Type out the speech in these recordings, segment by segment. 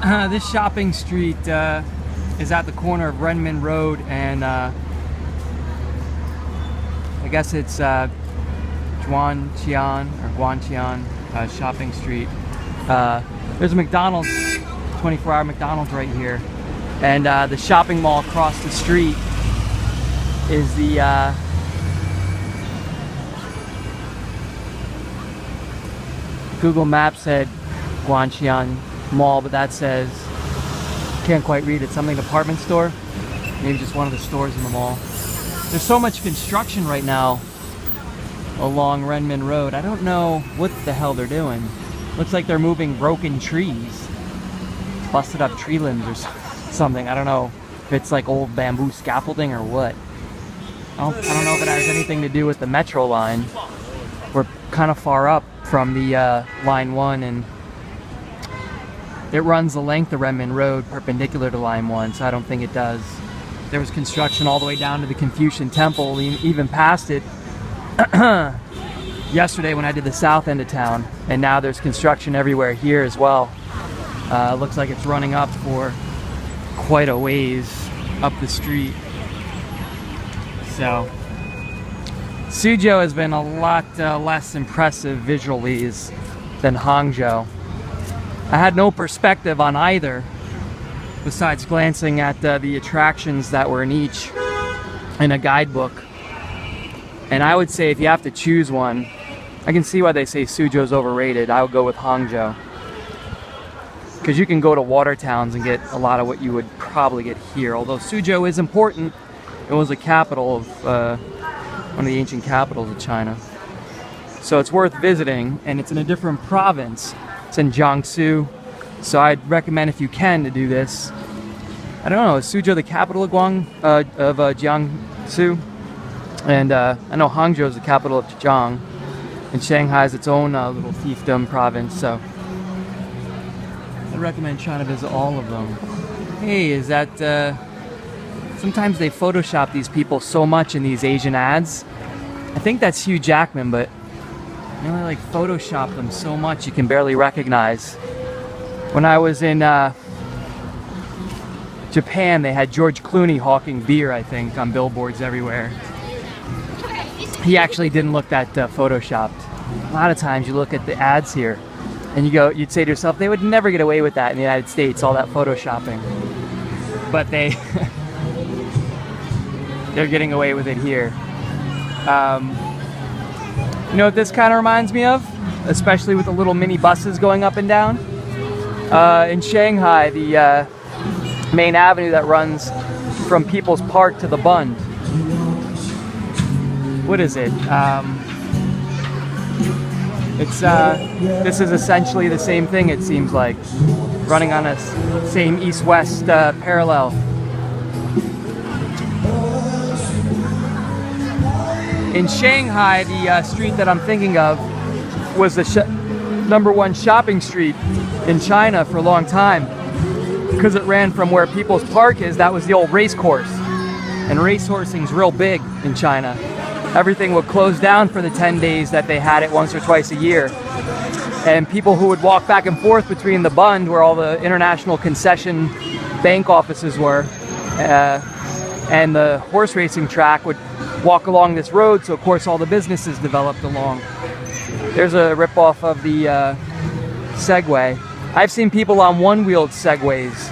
This shopping street is at the corner of Renmin Road and I guess it's Guanqian shopping street. There's a McDonald's, 24-hour McDonald's right here, and the shopping mall across the street is the Google Maps said Guanqian Mall, but that says, can't quite read it, something department store, maybe just one of the stores in the mall. There's so much construction right now along Renmin Road. I don't know what the hell they're doing. Looks like they're moving broken trees, busted up tree limbs or something. I don't know if it's like old bamboo scaffolding or what. I don't know if it has anything to do with the metro line. We're kind of far up from the line 1, and it runs the length of Renmin Road perpendicular to line 1, so I don't think it does. There was construction all the way down to the Confucian Temple, even past it yesterday when I did the south end of town, and now there's construction everywhere here as well. Looks like it's running up for quite a ways up the street. So Suzhou has been a lot less impressive visually than Hangzhou. I had no perspective on either besides glancing at the attractions that were in each in a guidebook. And I would say if you have to choose one, I can see why they say Suzhou's overrated. I would go with Hangzhou, because you can go to water towns and get a lot of what you would probably get here. Although Suzhou is important, it was a capital of one of the ancient capitals of China. So it's worth visiting, and it's in a different province. It's in Jiangsu, so I'd recommend if you can to do this. I don't know, is Suzhou the capital of Jiangsu? And I know Hangzhou is the capital of Zhejiang, and Shanghai has its own little fiefdom province, so I'd recommend trying to visit all of them. Hey, is that... sometimes they Photoshop these people so much in these Asian ads. I think that's Hugh Jackman, but you know, they like Photoshop them so much you can barely recognize. When I was in Japan, they had George Clooney hawking beer, I think, on billboards everywhere. He actually didn't look that photoshopped. A lot of times you look at the ads here and you'd say to yourself, they would never get away with that in the United States, all that photoshopping. But they're getting away with it here. You know what this kind of reminds me of? Especially with the little mini buses going up and down. In Shanghai, the main avenue that runs from People's Park to the Bund. What is it? This is essentially the same thing, it seems like. Running on a same east-west parallel. In Shanghai, the street that I'm thinking of was the #1 shopping street in China for a long time, because it ran from where People's Park is. That was the old race course, and racehorsing's real big in China. Everything would close down for the 10 days that they had it once or twice a year, and people who would walk back and forth between the Bund, where all the international concession bank offices were, and the horse racing track, would walk along this road, so of course all the businesses developed along. There's a ripoff of the Segway. I've seen people on one-wheeled Segways.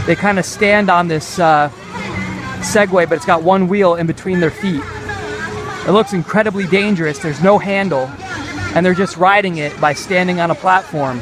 They kind of stand on this Segway, but it's got one wheel in between their feet. It looks incredibly dangerous. There's no handle, and they're just riding it by standing on a platform.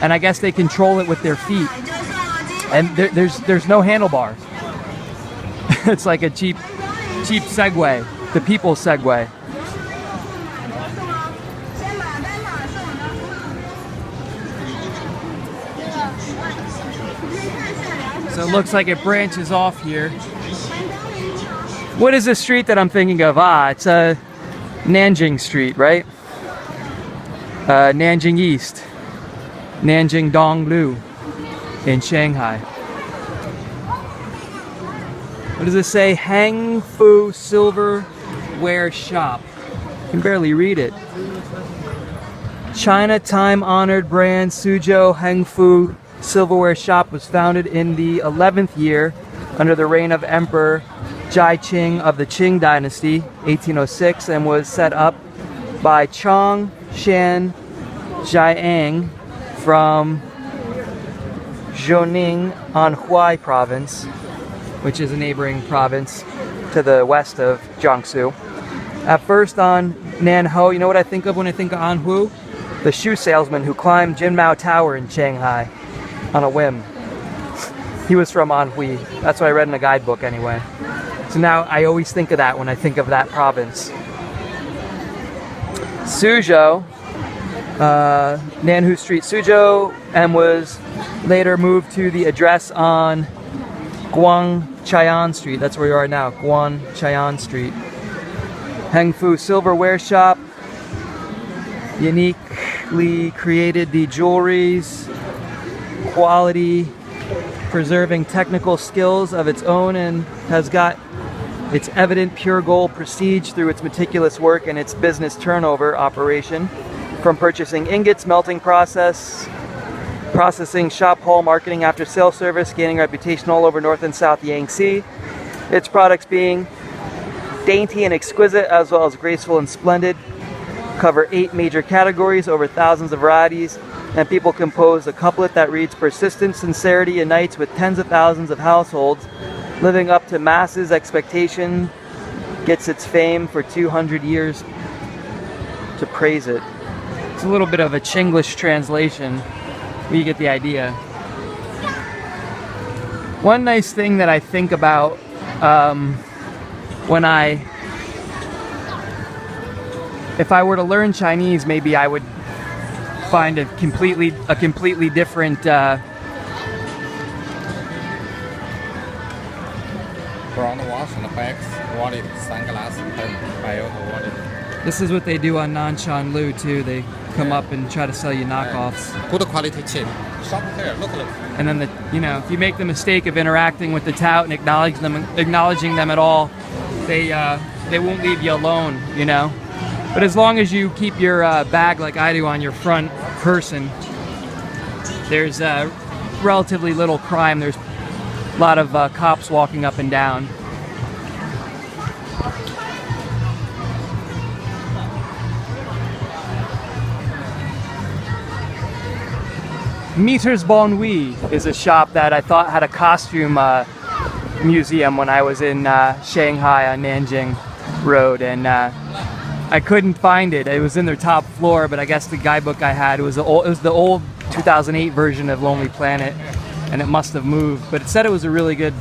And I guess they control it with their feet. And there's no handlebars. It's like a cheap Segway, the people's Segway. So it looks like it branches off here. What is this street that I'm thinking of? It's Nanjing Street, right? Nanjing East, Nanjing Donglu in Shanghai. What does it say? Hang Fu Silverware Shop. I can barely read it. China time-honored brand Suzhou Hengfu silverware shop was founded in the 11th year under the reign of Emperor Jiaqing of the Qing dynasty, 1806, and was set up by Chong Shan Jiang from Zhoning Anhui province, which is a neighboring province to the west of Jiangsu. At first on Nanhou, you know what I think of when I think of Anhui? The shoe salesman who climbed Jinmao Tower in Shanghai on a whim. He was from Anhui. That's what I read in a guidebook anyway. So now I always think of that when I think of that province. Suzhou, Nanhu Street, Suzhou, and was later moved to the address on Guanqian Street. That's where we are now, Guanqian Street. Hengfu Silverware Shop uniquely created the jewelry's quality, preserving technical skills of its own, and has got its evident pure gold prestige through its meticulous work and its business turnover operation. From purchasing ingots, melting process, processing, shop hall, marketing, after sales service, gaining reputation all over North and South Yangtze. Its products being dainty and exquisite as well as graceful and splendid, cover 8 major categories, over thousands of varieties, and people compose a couplet that reads, persistent sincerity unites with tens of thousands of households, living up to masses' expectation, gets its fame for 200 years to praise it. It's a little bit of a Chinglish translation, but you get the idea. One nice thing that I think about if I were to learn Chinese, maybe I would find a completely different front wash and bags, wallet, sunglasses, pen, biota wallet. This is what they do on Nanshan Lu too. They come up and try to sell you knockoffs. Good quality cheap. Shop here, look. And then if you make the mistake of interacting with the tout and acknowledging them at all, they won't leave you alone, you know. But as long as you keep your bag like I do on your front person, there's relatively little crime. There's a lot of cops walking up and down. Meters Bonhui is a shop that I thought had a costume museum when I was in Shanghai on Nanjing Road, and I couldn't find it. It was in their top floor, but I guess the guidebook I had, it was the old 2008 version of Lonely Planet, and it must have moved. But it said it was a really good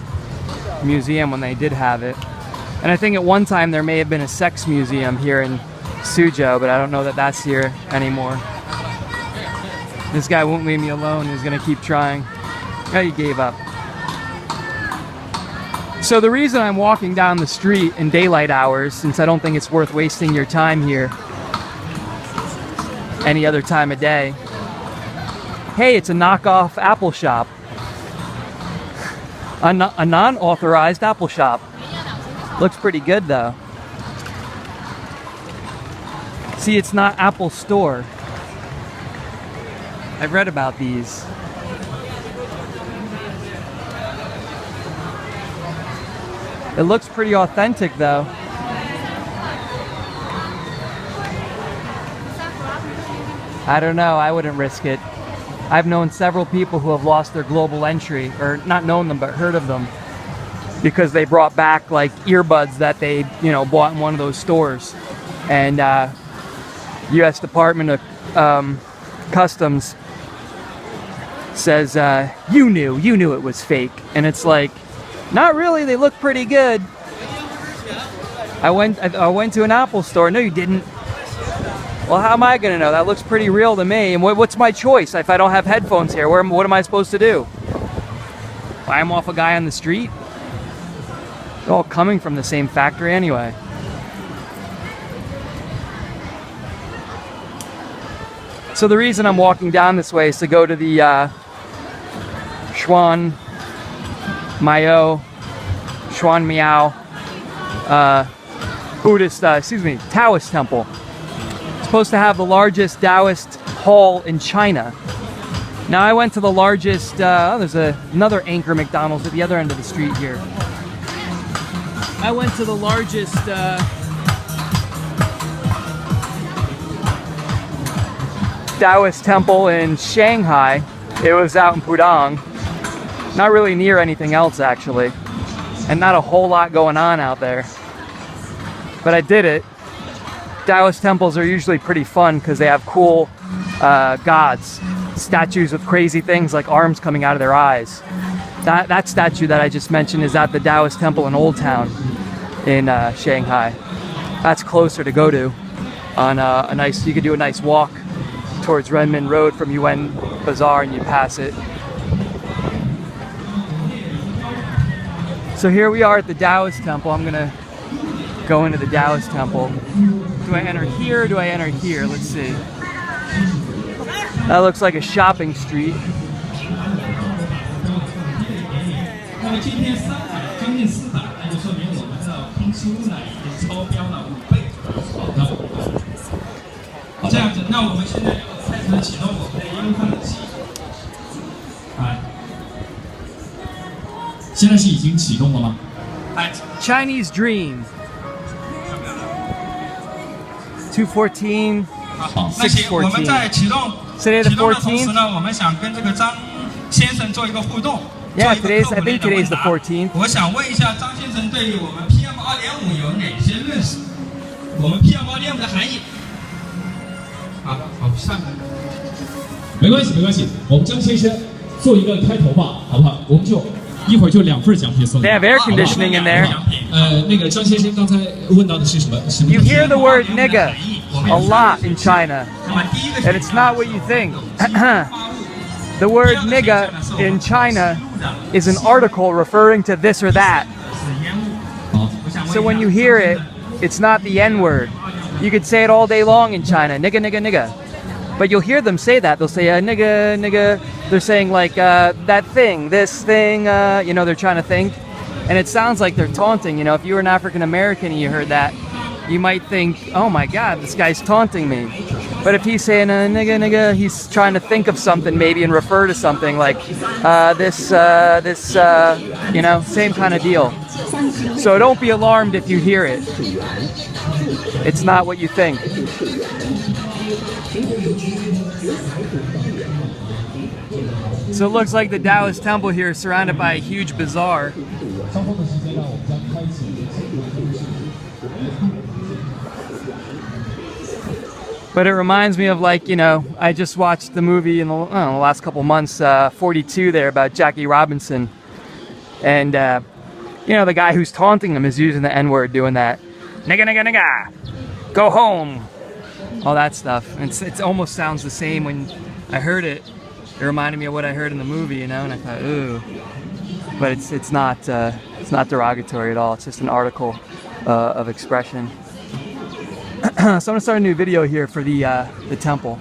museum when they did have it. And I think at one time there may have been a sex museum here in Suzhou, but I don't know that that's here anymore. This guy won't leave me alone. He's gonna keep trying. Oh, he gave up. So the reason I'm walking down the street in daylight hours, since I don't think it's worth wasting your time here any other time of day. Hey, it's a knockoff Apple shop. A non-authorized Apple shop. Looks pretty good though. See, it's not Apple Store. I've read about these. It looks pretty authentic though. I don't know, I wouldn't risk it. I've known several people who have lost their global entry, or not known them, but heard of them, because they brought back like earbuds that they, bought in one of those stores. And U.S. Department of Customs says, you knew it was fake. And it's like, not really, they look pretty good. I went to an Apple store. No, you didn't. Well, how am I gonna know? That looks pretty real to me. And what's my choice if I don't have headphones here? What am I supposed to do? Buy them off a guy on the street? They're all coming from the same factory anyway. So the reason I'm walking down this way is to go to the Xuan Miao Taoist temple. It's supposed to have the largest Taoist hall in China. Now I went to the largest, there's another Anchor McDonald's at the other end of the street here. I went to the largest Taoist temple in Shanghai. It was out in Pudong. Not really near anything else actually. And not a whole lot going on out there. But I did it. Taoist temples are usually pretty fun because they have cool gods. Statues with crazy things like arms coming out of their eyes. That statue that I just mentioned is at the Taoist temple in Old Town in Shanghai. That's closer to go to. On you could do a nice walk towards Renmin Road from Yuan Bazaar and you pass it. So here we are at the Taoist temple. I'm gonna go into the Taoist temple. Do I enter here or do I enter here? Let's see. That looks like a shopping street. Chinese Dream. 214, 614. Today the 14th? Yeah, I think today's the 14th. They have air conditioning in there. You hear the word nigga a lot in China, and it's not what you think. The word nigga in China is an article referring to this or that. So when you hear it, it's not the N-word. You could say it all day long in China, nigga, nigga, nigga. But you'll hear them say that. They'll say, nigga, nigga. They're saying like, that thing, this thing, you know, they're trying to think. And it sounds like they're taunting. You know, if you were an African American and you heard that, you might think, oh my God, this guy's taunting me. But if he's saying, nigga, nigga, he's trying to think of something maybe and refer to something like this, you know, same kind of deal. So don't be alarmed if you hear it. It's not what you think. So it looks like the Taoist temple here is surrounded by a huge bazaar. But it reminds me of, like, you know, I just watched the movie in the last couple months, 42 there, about Jackie Robinson. And, you know, the guy who's taunting him is using the N-word, doing that. Nigga, nigga, nigga, go home. All that stuff. And it almost sounds the same when I heard it. It reminded me of what I heard in the movie, you know, and I thought, ooh. But it's not derogatory at all. It's just an article of expression. So I'm gonna start a new video here for the temple.